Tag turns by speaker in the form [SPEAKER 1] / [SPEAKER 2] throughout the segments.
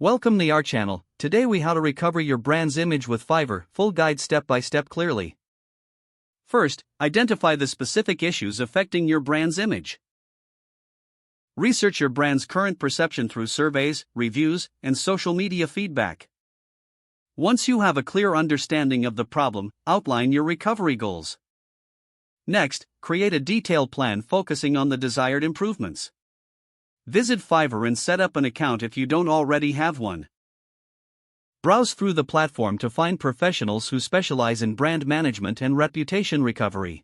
[SPEAKER 1] Welcome to our channel. Today we how to recover your brand's image with Fiverr, full guide step by step clearly. First, identify the specific issues affecting your brand's image. Research your brand's current perception through surveys, reviews, and social media feedback. Once you have a clear understanding of the problem, outline your recovery goals. Next, create a detailed plan focusing on the desired improvements. Visit Fiverr and set up an account if you don't already have one. Browse through the platform to find professionals who specialize in brand management and reputation recovery.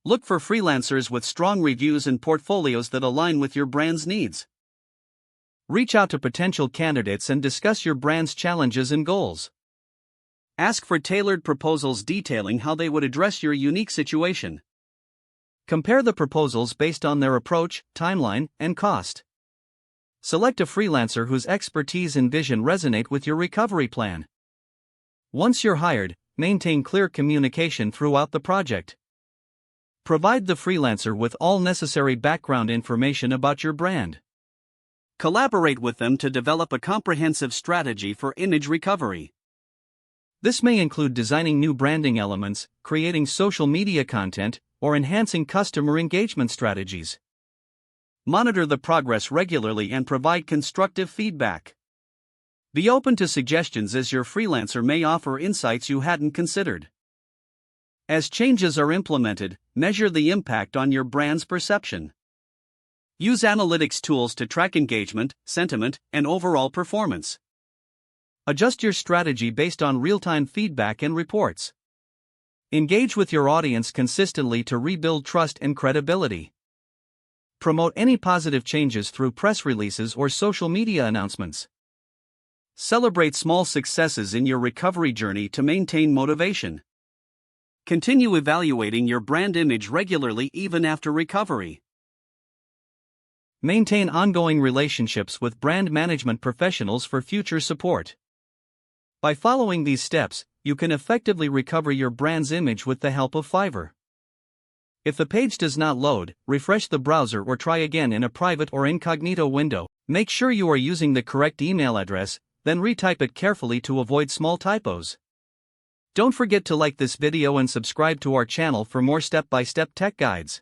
[SPEAKER 1] Look for freelancers with strong reviews and portfolios that align with your brand's needs. Reach out to potential candidates and discuss your brand's challenges and goals. Ask for tailored proposals detailing how they would address your unique situation. Compare the proposals based on their approach, timeline, and cost. Select a freelancer whose expertise and vision resonate with your recovery plan. Once you're hired, maintain clear communication throughout the project. Provide the freelancer with all necessary background information about your brand. Collaborate with them to develop a comprehensive strategy for image recovery. This may include designing new branding elements, creating social media content, or enhancing customer engagement strategies. Monitor the progress regularly and provide constructive feedback. Be open to suggestions as your freelancer may offer insights you hadn't considered. As changes are implemented, measure the impact on your brand's perception. Use analytics tools to track engagement, sentiment, and overall performance. Adjust your strategy based on real-time feedback and reports. Engage with your audience consistently to rebuild trust and credibility. Promote any positive changes through press releases or social media announcements. Celebrate small successes in your recovery journey to maintain motivation. Continue evaluating your brand image regularly even after recovery. Maintain ongoing relationships with brand management professionals for future support. By following these steps, you can effectively recover your brand's image with the help of Fiverr. If the page does not load, refresh the browser or try again in a private or incognito window. Make sure you are using the correct email address, then retype it carefully to avoid small typos. Don't forget to like this video and subscribe to our channel for more step-by-step tech guides.